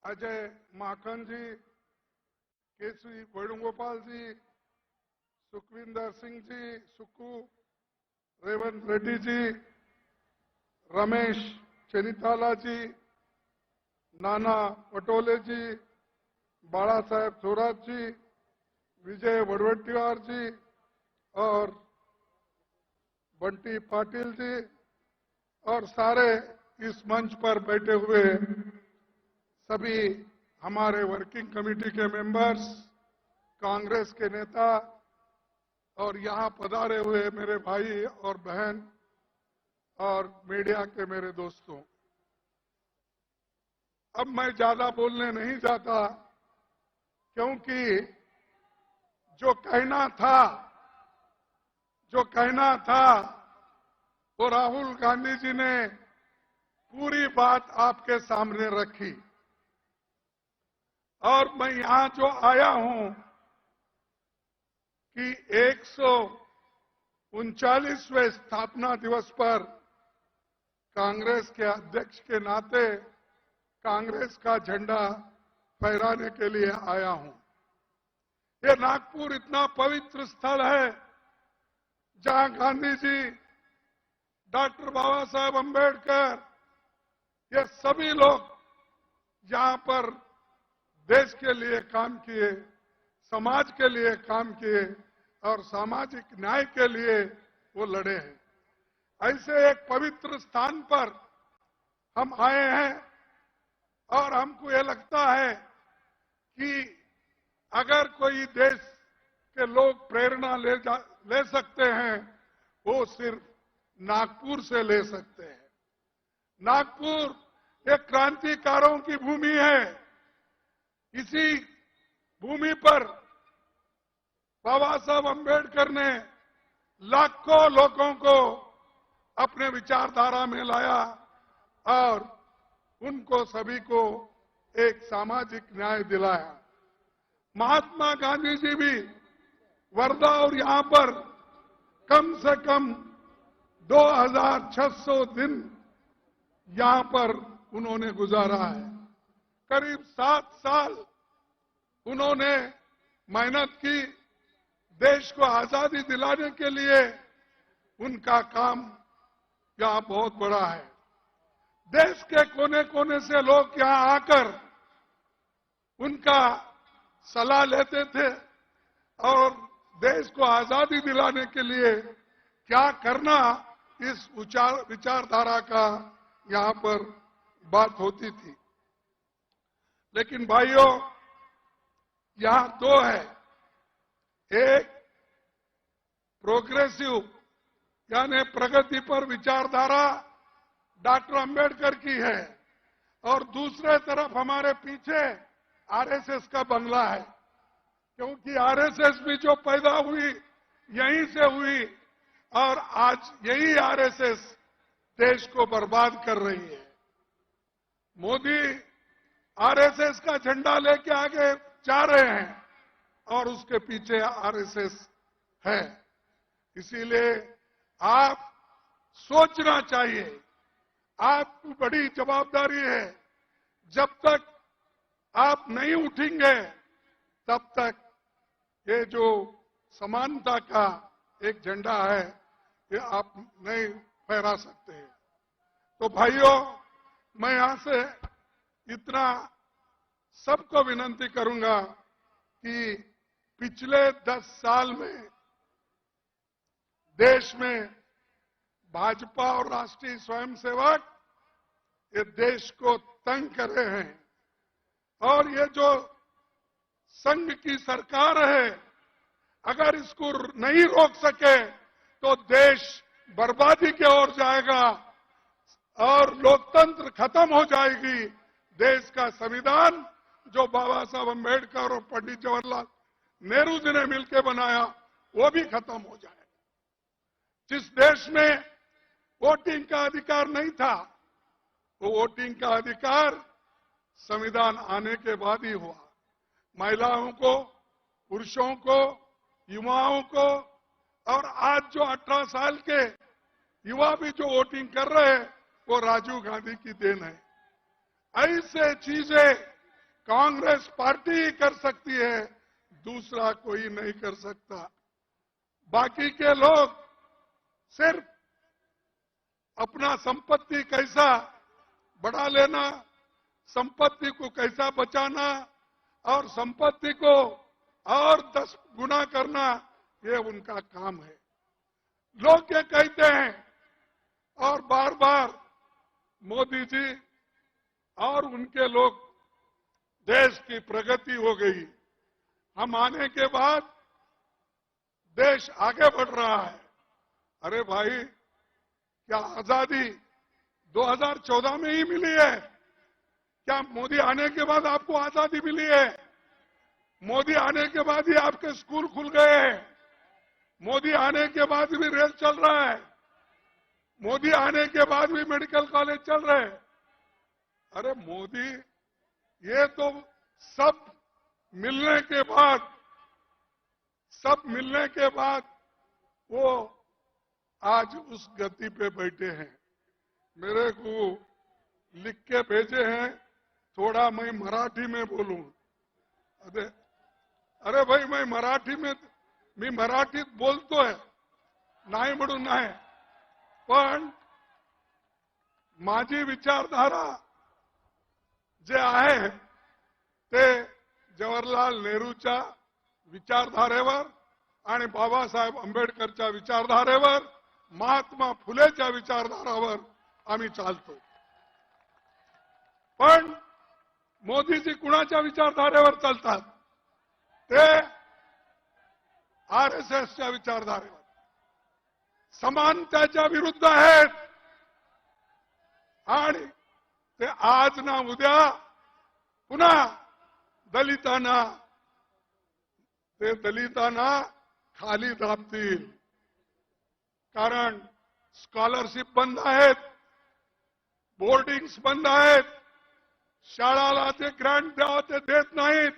अजय माखन जी, केसी वेणुगोपाल जी, सुखविंदर सिंह जी, सुक्कू, रेवंत रेड्डी जी, रमेश चेनिताला जी, नाना पटोले जी, बाला साहेब थोरात जी, विजय वड़वट्टीवार जी और बंटी पाटिल जी और सारे इस मंच पर बैठे हुए सभी हमारे वर्किंग कमेटी के मेंबर्स, कांग्रेस के नेता और यहां पधारे हुए मेरे भाई और बहन और मीडिया के मेरे दोस्तों, अब मैं ज्यादा बोलने नहीं जाता क्योंकि जो कहना था वो राहुल गांधी जी ने पूरी बात आपके सामने रखी और मैं यहां जो आया हूं कि 139वें स्थापना दिवस पर कांग्रेस के अध्यक्ष के नाते कांग्रेस का झंडा फहराने के लिए आया हूं। ये नागपुर इतना पवित्र स्थल है जहां गांधी जी, डॉक्टर बाबा साहेब अम्बेडकर, ये सभी लोग यहां पर देश के लिए काम किए, समाज के लिए काम किए और सामाजिक न्याय के लिए वो लड़े हैं। ऐसे एक पवित्र स्थान पर हम आए हैं और हमको ये लगता है कि अगर कोई देश के लोग प्रेरणा ले सकते हैं, वो सिर्फ नागपुर से ले सकते हैं। नागपुर एक क्रांतिकारों की भूमि है। इसी भूमि पर बाबा साहब अम्बेडकर ने लाखों लोगों को अपने विचारधारा में लाया और उनको सभी को एक सामाजिक न्याय दिलाया। महात्मा गांधी जी भी वर्धा और यहां पर कम से कम 2600 दिन यहां पर उन्होंने गुजारा है। करीब 7 साल उन्होंने मेहनत की। देश को आजादी दिलाने के लिए उनका काम यहां बहुत बड़ा है। देश के कोने कोने से लोग यहां आकर उनका सलाह लेते थे और देश को आजादी दिलाने के लिए क्या करना, इस विचारधारा का यहां पर बात होती थी। लेकिन भाइयों, यहां दो है, एक प्रोग्रेसिव यानी प्रगति पर विचारधारा डॉक्टर अंबेडकर की है और दूसरे तरफ हमारे पीछे आरएसएस का बंगला है, क्योंकि आरएसएस भी जो पैदा हुई यहीं से हुई और आज यही आरएसएस देश को बर्बाद कर रही है। मोदी आरएसएस का झंडा लेके आगे जा रहे हैं और उसके पीछे आरएसएस है। इसीलिए आप सोचना चाहिए, आपकी बड़ी जवाबदारी है। जब तक आप नहीं उठेंगे तब तक ये जो समानता का एक झंडा है ये आप नहीं फहरा सकते हैं। तो भाइयों, मैं यहां से इतना सबको विनती करूंगा कि पिछले 10 साल में देश में भाजपा और राष्ट्रीय स्वयंसेवक ये देश को तंग कर रहे हैं और ये जो संघ की सरकार है, अगर इसको नहीं रोक सके तो देश बर्बादी की ओर जाएगा और लोकतंत्र खत्म हो जाएगी। देश का संविधान जो बाबा साहब अम्बेडकर और पंडित जवाहरलाल नेहरू जी ने मिलकर बनाया, वो भी खत्म हो जाएगा। जिस देश में वोटिंग का अधिकार नहीं था, वो वोटिंग का अधिकार संविधान आने के बाद ही हुआ। महिलाओं को, पुरुषों को, युवाओं को और आज जो 18 साल के युवा भी जो वोटिंग कर रहे हैं, वो राजीव गांधी की देन है। ऐसे चीजें कांग्रेस पार्टी ही कर सकती है, दूसरा कोई नहीं कर सकता। बाकी के लोग सिर्फ अपना संपत्ति कैसा बढ़ा लेना, संपत्ति को कैसा बचाना और संपत्ति को और 10 गुना करना, ये उनका काम है। लोग ये कहते हैं और बार बार मोदी जी और उनके लोग देश की प्रगति हो गई, हम आने के बाद देश आगे बढ़ रहा है। अरे भाई, क्या आजादी 2014 में ही मिली है? क्या मोदी आने के बाद आपको आजादी मिली है? मोदी आने के बाद ही आपके स्कूल खुल गए हैं। मोदी आने के बाद भी रेल चल रहा है। मोदी आने के बाद भी मेडिकल कॉलेज चल रहे हैं। अरे मोदी, ये तो सब मिलने के बाद वो आज उस गति पे बैठे हैं। मेरे को लिख के भेजे हैं, थोड़ा मैं मराठी में बोलूं। अरे भाई, मी मराठीत बोलतोय, नाही म्हणून नाही, पण माझी विचारधारा जे आहे ते जवाहरलाल नेहरूच्या विचारधारेवर आणि बाबासाहेब आंबेडकरच्या विचारधारेवर, महात्मा फुलेच्या विचारधारावर आम्ही चालतो। पण मोदीजी कुणाच्या विचारधारेवर चालतात? ते आरएसएसच्या विचारधारेवर, समानतेच्या विरुद्ध आहेत। आणि ते आज ना उद्या पुन्हा दलितांना खाली दाबतील। कारण स्कॉलरशिप बंद आहेत, बोर्डिंग्स बंद आहेत, शाळाला ते ग्रँट द्यावं ते देत नाहीत।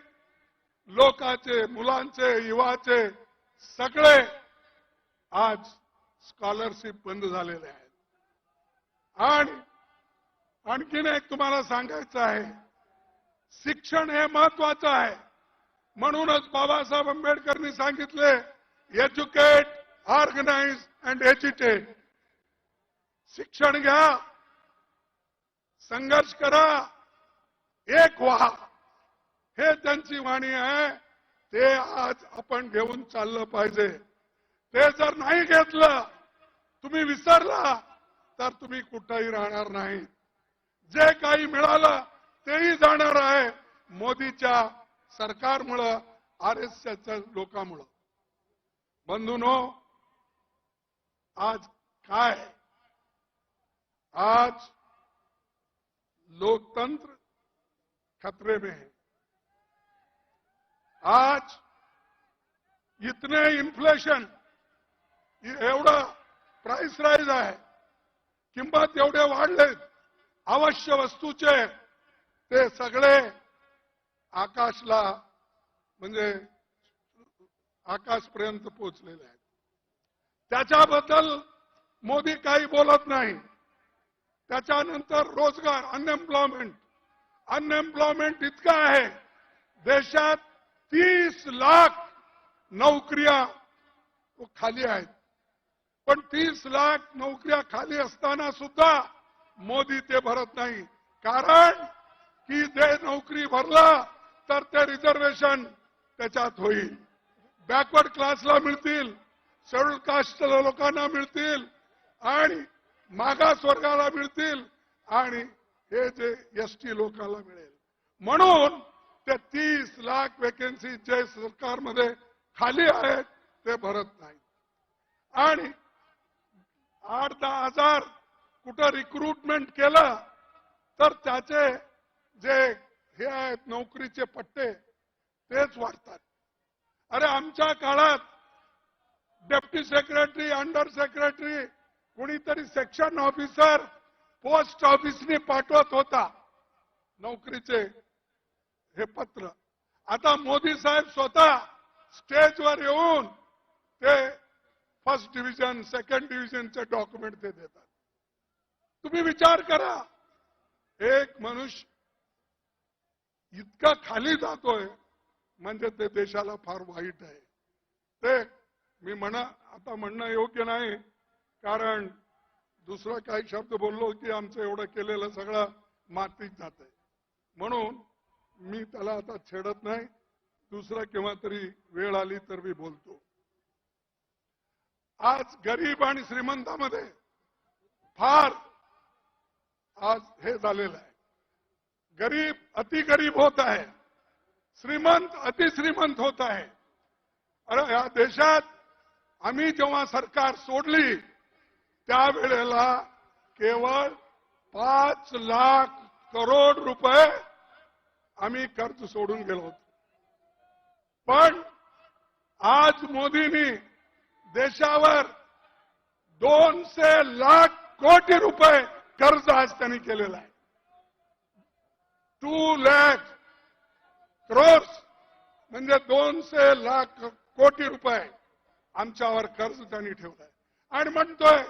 लोकांचे, मुलांचे, युवाचे सगळे आज स्कॉलरशिप बंद झालेले आहेत। आणि आणखीन एक तुम्हाला सांगायचं आहे, शिक्षण हे महत्वाचं आहे। म्हणूनच बाबासाहेब आंबेडकरांनी सांगितले, एज्युकेट, ऑर्गनाइज अँड एज्युटेट। शिक्षण घ्या, संघर्ष करा, एक व्हा, हे त्यांची वाणी आहे। ते आज आपण घेऊन चाललं पाहिजे। ते जर नाही घेतलं, तुम्ही विसरला, तर तुम्ही कुठेही राहणार नाही। जे काही मिळालं तेही जाणार आहे मोदीच्या सरकारमुळं, आरएसएसच्या लोकांमुळं। बंधूंनो, आज काय? आज लोकतंत्र खतरे में है। आज इतने इन्फ्लेशन, एवढा प्राइस राईज आहे, किंमत एवढे वाढलेत, आवश्यक वस्तूचे ते सगळे आकाशला, म्हणजे आकाशपर्यंत पोहोचलेले आहेत। त्याच्याबद्दल मोदी काही बोलत नाही। त्याच्यानंतर रोजगार, अनएम्प्लॉयमेंट इतका आहे, देशात 30 लाख नोकऱ्या खाली आहेत। पण 30 लाख नोकऱ्या खाली असताना सुद्धा मोदी ते भरत नाही। कारण की ते नोकरी भरला तर ते रिझर्वेशन त्याच्यात होईल, बॅकवर्ड क्लासला मिळतील, शेड्यूल कास्ट लोकांना मिळतील, आणि मागास वर्गाला मिळतील, आणि हे जे एसटी लोकांना मिळेल। म्हणून ते 30 लाख वॅकन्सी जे सरकारमध्ये खाली आहेत ते भरत नाही। आणि 8-10 हजार कुठं रिक्रुटमेंट केलं तर त्याचे जे हे आहेत नोकरीचे पट्टे तेच वाढतात। अरे आमच्या काळात डेप्टी सेक्रेटरी, अंडर सेक्रेटरी, कोणीतरी सेक्शन ऑफिसर पोस्ट ऑफिसने पाठवत होता नोकरीचे हे पत्र। आता मोदी साहेब स्वतः स्टेजवर येऊन ते फर्स्ट डिव्हिजन, सेकंड डिव्हिजनचे डॉक्युमेंट ते देतात। तुम्ही विचार करा, एक मनुष्य इतका खाली जातोय म्हणजे ते देशाला फार वाईट आहे. ते मी आता म्हणणं योग्य नाही, कारण दुसरा काही शब्द बोललो की आमचं एवढं केलेलं सगळं मातीत जात आहे. म्हणून मी त्याला आता छेडत नाही. दुसरा केव्हा तरी वेळ आली तर मी बोलतो. आज गरीब आणि श्रीमंतामध्ये फार आज हे झालेलं आहे. गरीब अति गरीब होत आहे, श्रीमंत अति श्रीमंत होत आहे. अरे या देशात आम्ही जेव्हा सरकार सोडली त्यावेळेला केवळ 5 लाख करोड रुपये आम्ही कर्ज सोडून गेलो होतो. पण आज मोदींनी देशावर 200 लाख कोटी रुपये कर्ज आज त्यांनी केलेलं आहे. 2 लाख करोड्स म्हणजे 200 लाख कोटी रुपये आमच्यावर कर्ज त्यांनी ठेवलंय आणि म्हणतोय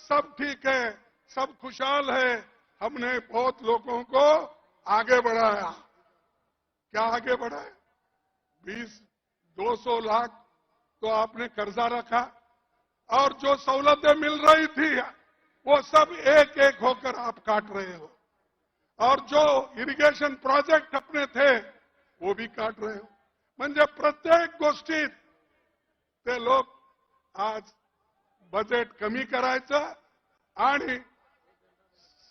सब ठीक है, सब खुशहाल है, हमने बहुत लोगों को आगे बढ़ाया. क्या आगे बढ़ाया? 200 लाख तो आपने कर्जा रखा और जो सहुलतें मिल रही थी वो सब एक एक होकर आप काट रहे हो, और जो इरिगेशन प्रोजेक्ट अपने थे वो भी काट रहे हो. म्हणजे प्रत्येक गोष्टीत ते लोक आज बजेट कमी करायचं आणि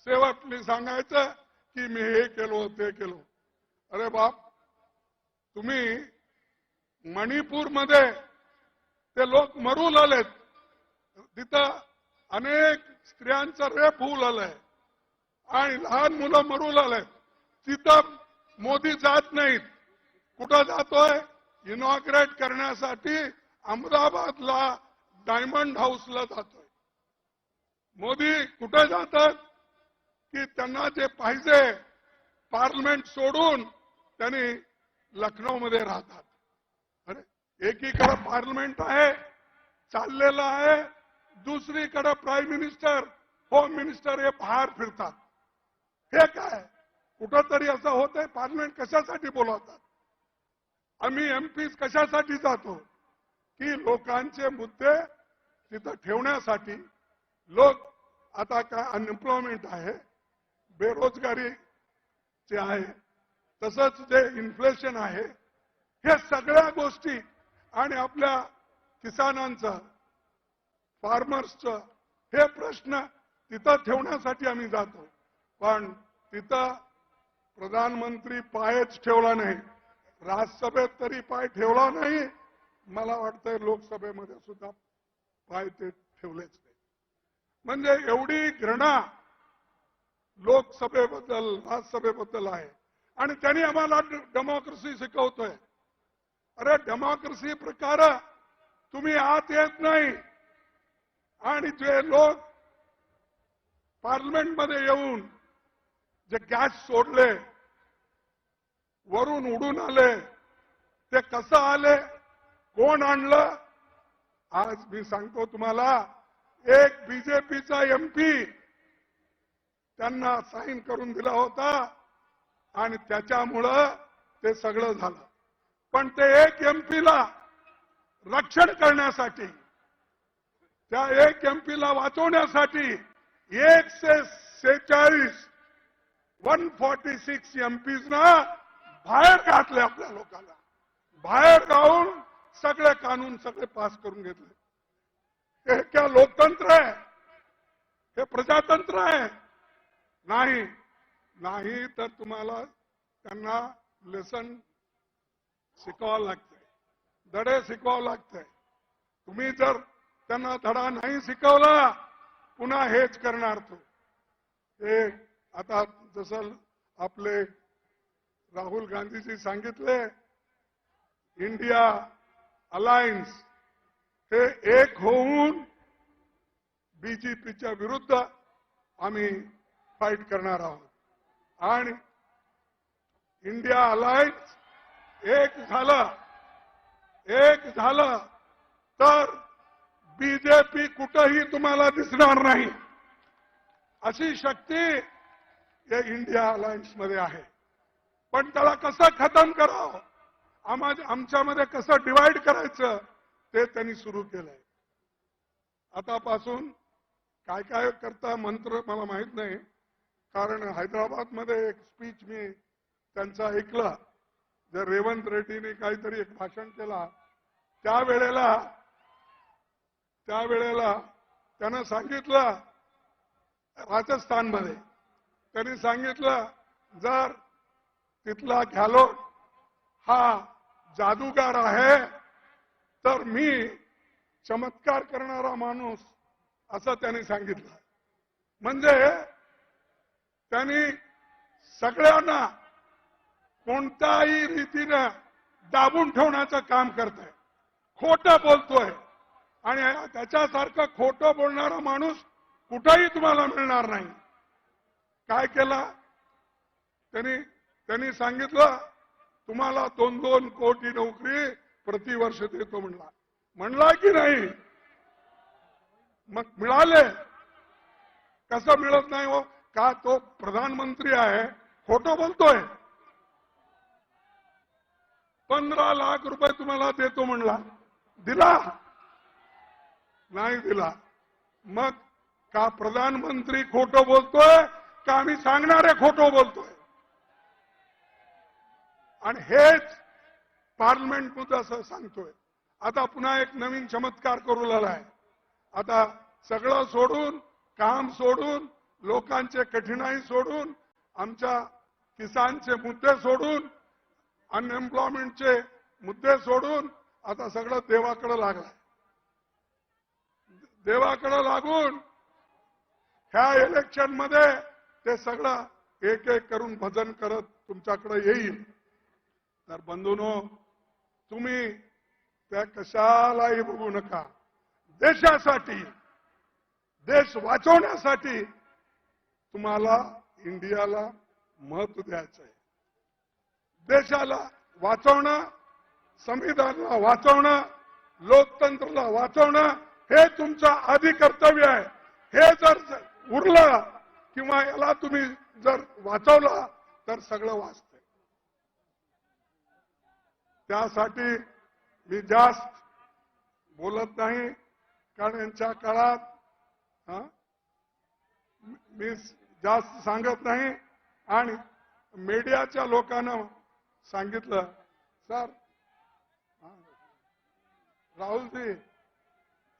शेवटली सांगायचं की मी हे केलो ते केलो. अरे बाप, तुम्ही मणिपूरमध्ये ते लोक मरू लागलेत, तिथं अनेक स्त्रियांचं रेप होऊ लागलंय आणि लहान मुलं मरू लागलेत. तिथं मोदी जात नाहीत. कुठं जातोय? इनॉग्रेट करण्यासाठी अहमदाबादला डायमंड हाऊसला जातोय. मोदी कुठे जातात की त्यांना जे पाहिजे पार्लमेंट सोडून त्यांनी लखनौमध्ये राहतात. अरे एकीकडे पार्लमेंट आहे चाललेलं आहे, दुसरीकडे प्राईम मिनिस्टर होम मिनिस्टर हे बाहेर फिरतात. हे काय कुठंतरी असं होतंय? पार्लमेंट कशासाठी बोलवतात? आम्ही एमपी कशासाठी जातो? की लोकांचे मुद्दे तिथं ठेवण्यासाठी. लोक आता काय अनएम्प्लॉयमेंट आहे, बेरोजगारी जे आहे, तसंच जे इन्फ्लेशन आहे, हे सगळ्या गोष्टी आणि आपल्या किसानांचं फार्मर्सचं हे प्रश्न तिथं ठेवण्यासाठी आम्ही जातो. पण तिथं प्रधानमंत्री पायच ठेवला नाही, राज्यसभेत तरी पाय ठेवला नाही, मला वाटतंय लोकसभेमध्ये सुद्धा पाय ते ठेवलेच नाही. म्हणजे एवढी घृणा लोकसभेबद्दल राज्यसभेबद्दल आहे. आणि त्यांनी आम्हाला डेमोक्रेसी शिकवतोय. अरे डेमोक्रेसी प्रकार तुम्ही आत येत नाही आणि जे लोक पार्लमेंटमध्ये येऊन जे गॅस सोडले, वरून उडून आले, ते कसं आले, कोण आणलं? आज मी सांगतो तुम्हाला, एक बीजेपीचा एमपी त्यांना साईन करून दिला होता आणि त्याच्यामुळं ते सगळं झालं. पण ते एक एमपीला रक्षण करण्यासाठी, त्या एक एमपीला वाचवण्यासाठी 146 एमपीजना बाहेर घातले. आपल्या लोकांना बाहेर गाऊन सगळे कानून सगळे पास करून घेतले. हे क्या लोकतंत्र आहे? हे प्रजातंत्र आहे? नाही. नाही तर तुम्हाला त्यांना लेसन शिकवावं लागतंय, धडे शिकवावं लागतंय. तुम्ही जर त्यांना धडा नाही शिकवला पुन्हा हेच करणार. तो हे आता जसं आपले राहुल गांधीजी सांगितले, इंडिया अलायन्स हे एक होऊन बीजेपीच्या विरुद्ध आम्ही फाईट करणार आहोत. आणि इंडिया अलायन्स एक झालं तर बीजेपी कुठेही तुम्हाला दिसणार नाही, अशी शक्ती या इंडिया अलायन्स मध्ये आहे. पण त्याला कसं खतम करावं, आमच्यामध्ये कसं डिवाइड करायचं ते त्यांनी सुरू केलंय. आतापासून काय काय करता मंत्र मला माहित नाही, कारण हैदराबादमध्ये एक स्पीच मी त्यांचा ऐकला. जर रेवंत रेड्डीने काहीतरी एक भाषण केला, त्यावेळेला त्यानं सांगितलं, राजस्थानमध्ये त्यांनी सांगितलं, जर तिथला गहलोत हा जादूगार आहे तर मी चमत्कार करणारा माणूस, असं त्यांनी सांगितलं. म्हणजे त्यांनी सगळ्यांना कोणत्याही रीतीनं दाबून ठेवण्याचं काम करतोय, खोटं बोलतोय. आणि त्याच्यासारखं खोटं बोलणारा माणूस कुठेही तुम्हाला मिळणार नाही. काय केलं त्यांनी सांगितलं, तुम्हाला 2-2 कोटी नोकरी प्रतिवर्ष देतो म्हणला की नाही? मग मिळाले. कसं मिळत नाही हो? का तो प्रधानमंत्री आहे, खोटं बोलतोय? 15 लाख रुपये तुम्हाला देतो म्हणला, दिला नाही? दिला. मग का प्रधानमंत्री खोटं बोलतोय का आम्ही सांगणारे खोटं बोलतोय? आणि हेच पार्लमेंटमध्ये असं सांगतोय. आता पुन्हा एक नवीन चमत्कार करू लागलाय. आता सगळं सोडून, काम सोडून, लोकांचे कठीणाई सोडून, आमच्या किसानचे मुद्दे सोडून, अनएम्प्लॉयमेंटचे मुद्दे सोडून आता सगळं देवाकडे लागलाय. देवाकडे लागून ह्या इलेक्शन मध्ये ते सगळं एक एक करून भजन करत तुमच्याकडे येईल. तर बंधूंनो, तुम्ही त्या कशालाही बघू नका. देशासाठी, देश वाचवण्यासाठी तुम्हाला इंडियाला महत्व द्यायचं आहे. देशाला वाचवणं, संविधानाला वाचवणं, लोकतंत्राला वाचवणं हे तुमचं आधी कर्तव्य आहे. हे जर उरलं किंवा याला तुम्ही जर वाचवलं तर सगळं वाचतंय. त्यासाठी मी जास्त बोलत नाही, कारण यांच्या काळात मी जास्त सांगत नाही. आणि मीडियाच्या लोकांना सांगितलं, सर राहुल जी,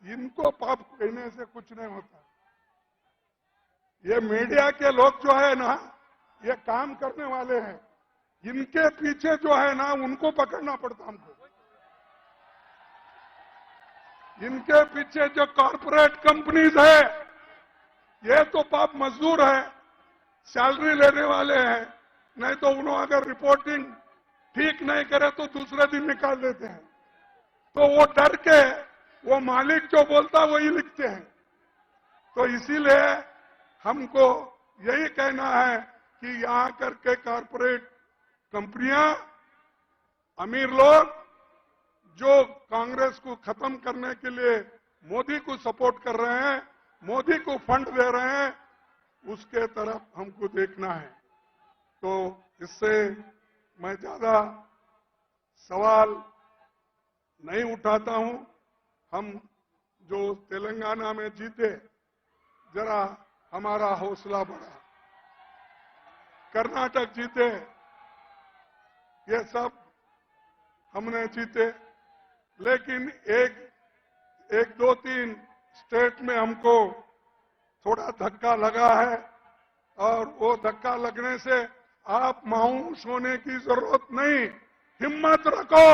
इनको पाप कहने से कुछ नहीं होता. ये मीडिया के लोग जो है ना, ये काम करने वाले हैं. इनके पीछे जो है ना, उनको पकड़ना पड़ता हमको. इनके पीछे जो कॉरपोरेट कंपनीज है, ये तो पाप मजदूर है, सैलरी लेने वाले हैं. नहीं तो उन्होंने अगर रिपोर्टिंग ठीक नहीं करे तो दूसरे दिन निकाल देते हैं. तो वो डर के वो मालिक जो बोलता वही लिखते हैं. तो इसीलिए हमको यही कहना है कि यहां करके कॉरपोरेट कंपनियां, अमीर लोग जो कांग्रेस को खत्म करने के लिए मोदी को सपोर्ट कर रहे हैं, मोदी को फंड दे रहे हैं, उसके तरफ हमको देखना है. तो इससे मैं ज्यादा सवाल नहीं उठाता हूं. हम जो तेलंगाना में जीते, जरा हमारा हौसला बढ़ा. कर्नाटक जीते, ये सब हमने जीते. लेकिन एक 2-3 स्टेट में हमको थोड़ा धक्का लगा है. और वो धक्का लगने से आप मायूस होने की जरूरत नहीं. हिम्मत रखो,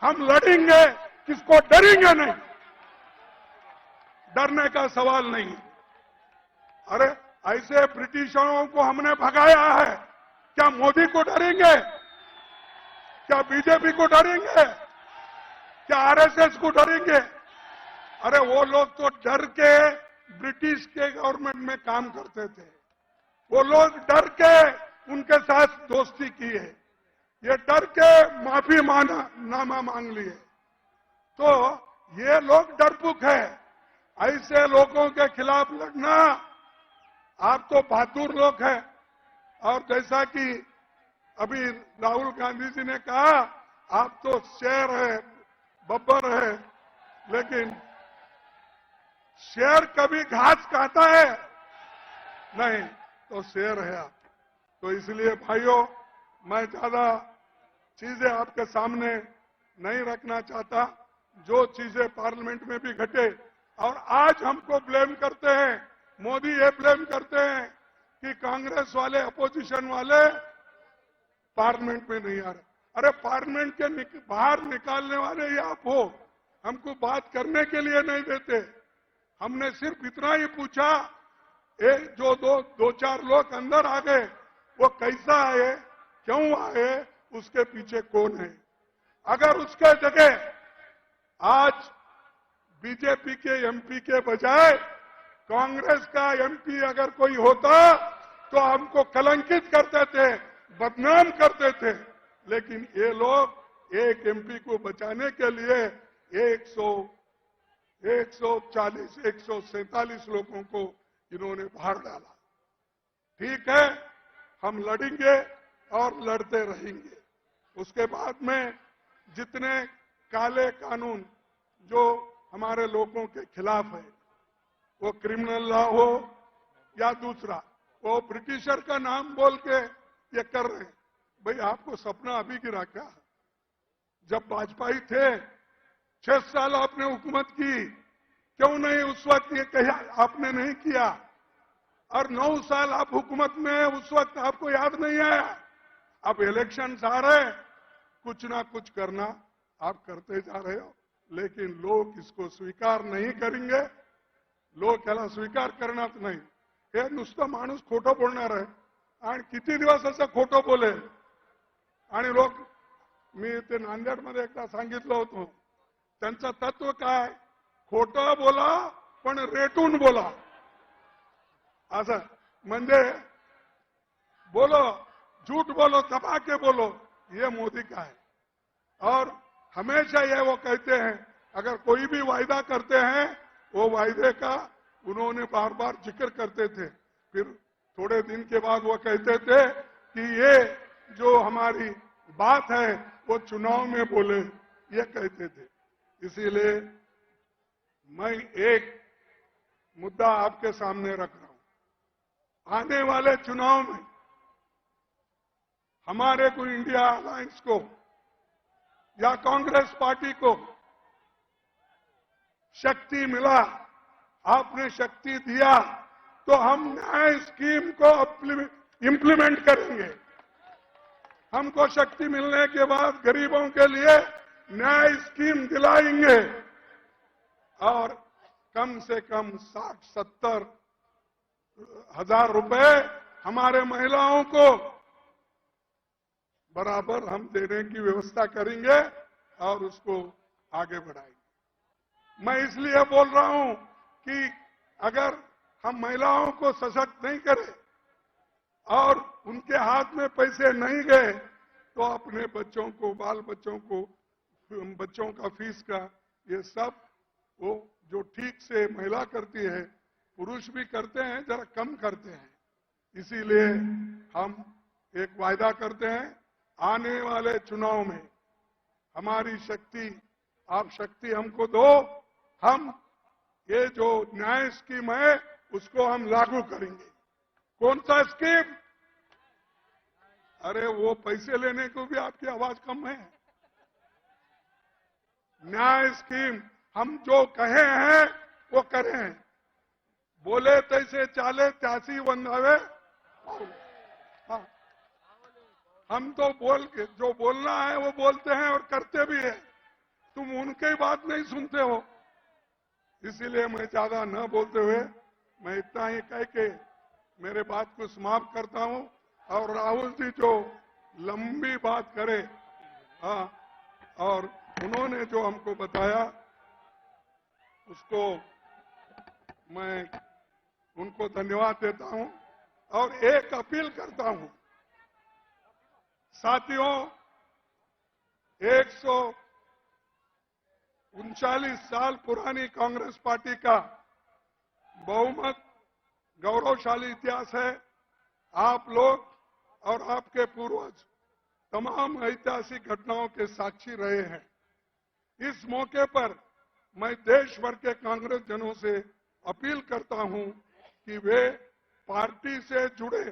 हम लड़ेंगे, किसको डरेंगे नहीं. डरने का सवाल नहीं. अरे ऐसे ब्रिटिशरों को हमने भगाया है, क्या मोदी को डरेंगे? क्या बीजेपी को डरेंगे? क्या आरएसएस को डरेंगे? अरे वो लोग तो डर के ब्रिटिश के गवर्नमेंट में काम करते थे. वो लोग डर के उनके साथ दोस्ती की है. ये डर के माफी नामा मांग लिए. तो ये लोग डरपोक है. ऐसे लोगों के खिलाफ लड़ना, आप तो बहादुर लोग हैं. और जैसा कि अभी राहुल गांधी जी ने कहा आप तो शेर है, बब्बर है, लेकिन शेर कभी घास खाता है? नहीं, तो शेर है आप। तो इसलिए भाइयों, मैं ज्यादा चीजें आपके सामने नहीं रखना चाहता। जो चीजें पार्लियामेंट में भी घटे, और आज हमको ब्लेम करते हैं, मोदी ये ब्लेम करते हैं कि कांग्रेस वाले, अपोजिशन वाले पार्लियामेंट में नहीं आ रहे। अरे पार्लियामेंट के बाहर निकालने वाले ही आप हो, हमको बात करने के लिए नहीं देते। हमने सिर्फ इतना ही पूछा, जो दो चार लोग अंदर आ गए, वो कैसा आए, क्यों आए, उसके पीछे कौन है। अगर उसके जगह आज बीजेपी के एमपी के बजाय कांग्रेस का एमपी अगर कोई होता तो हमको कलंकित करते थे, बदनाम करते थे। लेकिन ये लोग एक एमपी को बचाने के लिए 140, 147 लोगों को इन्होंने बाहर डाला। ठीक है, हम लड़ेंगे और लड़ते रहेंगे। उसके बाद में जितने काले कानून जो हमारे लोगों के खिलाफ है, वो क्रिमिनल लॉ हो या दूसरा, वो ब्रिटिशर का नाम बोल के ये कर रहे हैं। भाई आपको सपना अभी गिरा क्या? जब वाजपेयी थे 6 साल आपने हुकूमत की, क्यों नहीं उस वक्त ये कहा आपने नहीं किया? और 9 साल आप हुकूमत में, उस वक्त आपको याद नहीं आया? अब इलेक्शन आ रहे, कुछ ना कुछ करना आप करते जा रहे हो, लेकिन लोग इसको स्वीकार नहीं करेंगे। लोग याला स्वीकार करणार नाही। हे नुसतं माणूस खोटं बोलणार आहे आणि किती दिवस असं खोटं बोलेल। आणि लोक, मी ते नांदेडमध्ये एकदा सांगितलं होतं, त्यांचं तत्व काय, खोटं बोला पण रेटून बोला। असं म्हणजे बोलो, झूठ बोलो, दबा के बोलो, ये मोदी का है। और हमेशा ये वो कहते हैं, अगर कोई भी वायदा करते हैं, वो वायदे का उन्होंने बार बार जिक्र करते थे। फिर थोड़े दिन के बाद वो कहते थे कि ये जो हमारी बात है वो चुनाव में बोले, ये कहते थे। इसीलिए मैं एक मुद्दा आपके सामने रख रहा हूं। आने वाले चुनाव में हमारे को इंडिया अलायंस को या कांग्रेस पार्टी को शक्ति मिला, आपने शक्ति दिया, तो हम न्याय स्कीम को इंप्लीमेंट करेंगे। हमको शक्ति मिलने के बाद गरीबों के लिए न्याय स्कीम दिलाएंगे और कम से कम 60-70 हजार रुपए हमारे महिलाओं को बराबर हम देने की व्यवस्था करेंगे और उसको आगे बढ़ाएंगे। मैं इसलिए बोल रहा हूं कि अगर हम महिलाओं को सशक्त नहीं करें और उनके हाथ में पैसे नहीं गए, तो अपने बच्चों को, बाल बच्चों को, बच्चों का फीस का, ये सब वो जो ठीक से महिला करती है, पुरुष भी करते हैं, जरा कम करते हैं। इसीलिए हम एक वायदा करते हैं, आने वाले चुनाव में हमारी शक्ति, आप शक्ति हमको दो, हम ये जो न्याय स्कीम है उसको हम लागू करेंगे। कौन सा स्कीम? अरे वो पैसे लेने को भी आपकी आवाज कम है। न्याय स्कीम हम जो कहे हैं वो करें, बोले तैसे चाले त्यासी वंदावे। हाँ, हम तो जो बोलना है वो बोलते हैं और करते भी हैं। तुम उनकी बात नहीं सुनते हो। इसीलिए मैं ज्यादा न बोलते हुए मैं इतना ही कह के मेरे बात को समाप्त करता हूं। और राहुल जी जो लंबी बात करे, हाँ, और उन्होंने जो हमको बताया उसको मैं उनको धन्यवाद देता हूं। और एक अपील करता हूं, साथियों, 139 साल पुरानी कांग्रेस पार्टी का बहुमत गौरवशाली इतिहास है। आप लोग और आपके पूर्वज तमाम ऐतिहासिक घटनाओं के साक्षी रहे हैं। इस मौके पर मैं देश भर के कांग्रेस जनों से अपील करता हूं कि वे पार्टी से जुड़े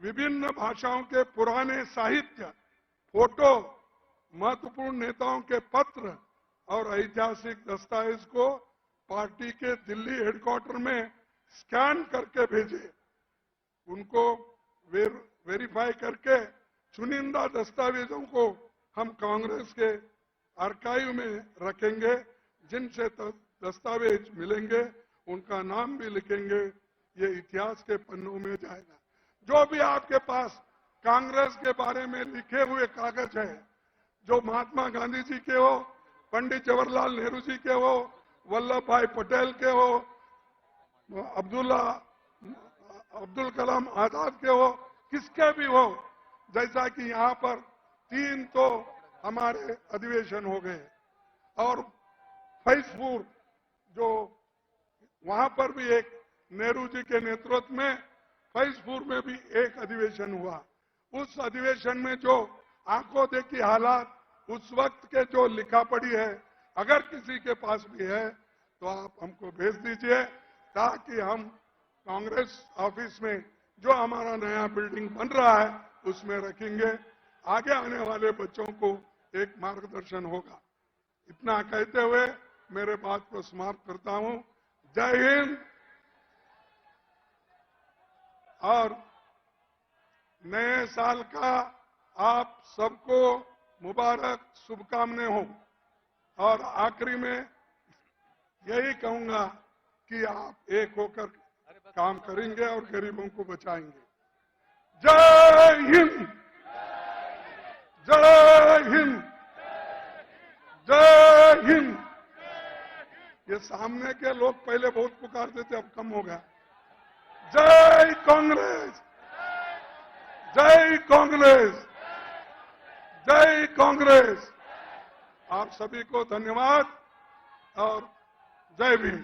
विभिन्न भाषाओं के पुराने साहित्य, फोटो, महत्वपूर्ण नेताओं के पत्र और ऐतिहासिक दस्तावेज को पार्टी के दिल्ली हेडक्वार्टर में स्कैन करके भेजे। उनको वेरीफाई करके चुनिंदा दस्तावेजों को हम कांग्रेस के आर्काइव में रखेंगे। जिनसे दस्तावेज मिलेंगे उनका नाम भी लिखेंगे, ये इतिहास के पन्नों में जाएगा। जो भी आपके पास कांग्रेस के बारे में लिखे हुए कागज है, जो महात्मा गांधी जी के हो, पंडित जवाहरलाल नेहरू जी के हो, वल्लभ भाई पटेल के हो, अब्दुल कलाम आजाद के हो, किसके भी हो, जैसा कि यहाँ पर 3 तो हमारे अधिवेशन हो गए और फैजपुर जो वहां पर भी एक नेहरू जी के नेतृत्व में फैजपुर में भी एक अधिवेशन हुआ। उस अधिवेशन में जो आंखों देखी हालात उस वक्त के जो लिखा पड़ी है, अगर किसी के पास भी है तो आप हमको भेज दीजिए, ताकि हम कांग्रेस ऑफिस में जो हमारा नया बिल्डिंग बन रहा है उसमें रखेंगे। आगे आने वाले बच्चों को एक मार्गदर्शन होगा। इतना कहते हुए मेरे बात को समाप्त करता हूं। जय हिंद। और नए साल का आप सबको मुबारक शुभकामनाएं हो। और आखिरी में यही कहूंगा कि आप एक होकर काम करेंगे और गरीबों को बचाएंगे। जय हिंद, जय हिंद, जय हिंद। ये सामने के लोग पहले बहुत पुकारते थे, अब कम हो गया। जय कांग्रेस, जय कांग्रेस, जय कांग्रेस। आप सभी को धन्यवाद और जय भीम।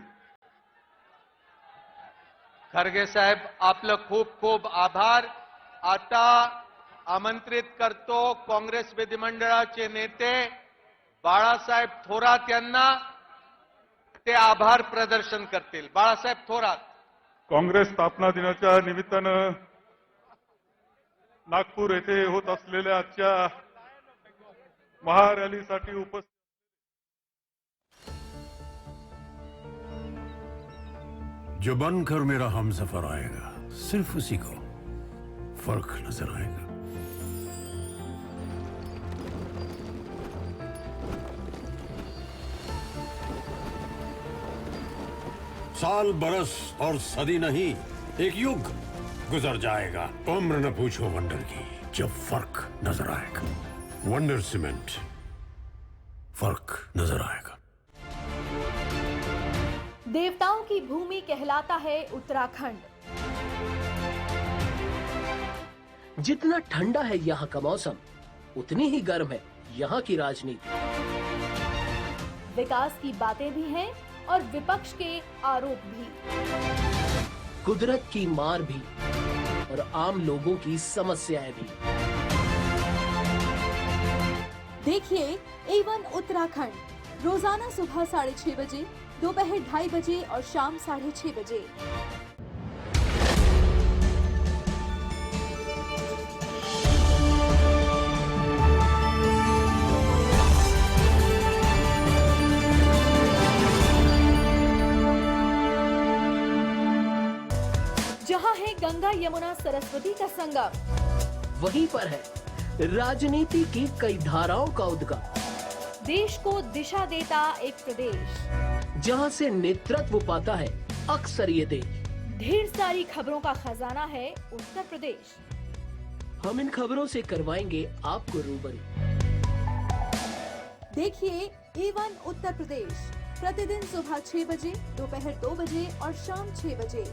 खरगे साहेब, आपलं खूप खूप आभार। आता आमंत्रित करतो काँग्रेस विधिमंडळाचे नेते बाळासाहेब थोरात यांना, ते आभार प्रदर्शन करतील। बाळासाहेब थोरात। काँग्रेस स्थापना दिनाच्या निमित्तानं नागपूर येथे होत असलेल्या आजच्या महारॅलीसाठी उपस्थित जो बनकर मेरा हमसफर आएगा, सिर्फ उसी को फर्क नजर आएगा। साल, बरस और सदी नहीं, एक युग गुजर जाएगा। उम्र न पूछो वंडर की, जब फर्क नजर आएगा। वंडर सीमेंट, फर्क नजर आएगा। देवताओं की भूमि कहलाता है उत्तराखंड। जितना ठंडा है यहाँ का मौसम, उतनी ही गर्म है यहाँ की राजनीति। विकास की बातें भी हैं और विपक्ष के आरोप भी। कुदरत की मार भी और आम लोगों की समस्याएं भी। देखिए A1 उत्तराखंड रोजाना सुबह 6:30 बजे, दोपहर 2:30 बजे और शाम 6:30 बजे। जहां है गंगा यमुना सरस्वती का संगम, वहीं पर है राजनीति की कई धाराओं का उद्गम। देश को दिशा देता एक प्रदेश, जहां से नेतृत्व पाता है अक्सर ये देश। ढेर सारी खबरों का खजाना है उत्तर प्रदेश। हम इन खबरों से करवाएंगे आपको रूबरू। देखिए A1 उत्तर प्रदेश प्रतिदिन सुबह 6 बजे, दोपहर 2 बजे और शाम 6 बजे।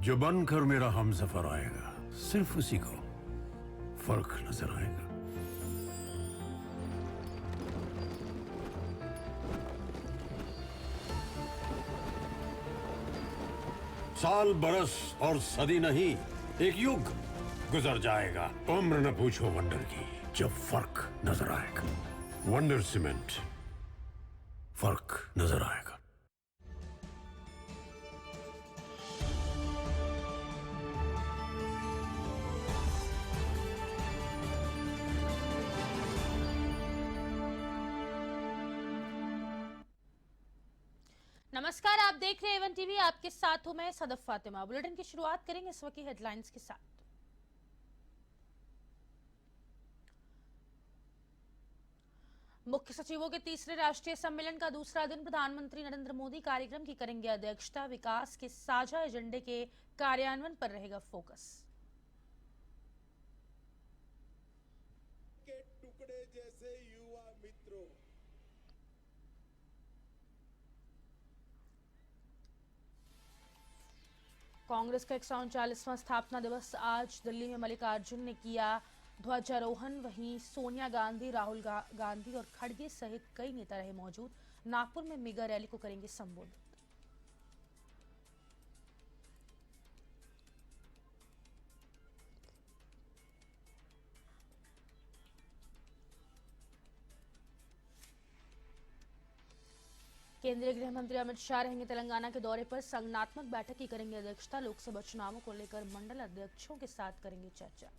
जो बनकर मेरा हमसफर आएगा, सिर्फ उसी को फर्क नजर आएगा। साल, बरस और सदी नहीं, एक युग गुजर जाएगा, उम्र न पूछो वंडर की, जब फर्क नजर आएगा। वंडर सीमेंट, फर्क नजर आएगा। नमस्कार, आप देख रहे हैं एवन टीवी। आपके साथ हूं मैं सदफ फातिमा। बुलेटिन की शुरुआत करेंगे इस वक्त की हेडलाइंस के साथ। मुख्य सचिवों के तीसरे राष्ट्रीय सम्मेलन का दूसरा दिन प्रधानमंत्री नरेंद्र मोदी कार्यक्रम की करेंगे अध्यक्षता। विकास के साझा एजेंडे के कार्यान्वयन पर रहेगा फोकस। के टुकड़े जैसे युवा मित्रों, कांग्रेस का 139वां स्थापना दिवस आज दिल्ली में मल्लिकार्जुन ने किया ध्वजारोहण। वहीं सोनिया गांधी, राहुल गांधी और खड़गे सहित कई नेता रहे मौजूद। नागपुर में मेगा रैली को करेंगे संबोधित। केंद्रीय गृह मंत्री अमित शाह रहेंगे तेलंगाना के दौरे पर। संगठनात्मक बैठक की करेंगे अध्यक्षता। लोकसभा चुनावों को लेकर मंडल अध्यक्षों के साथ करेंगे चर्चा।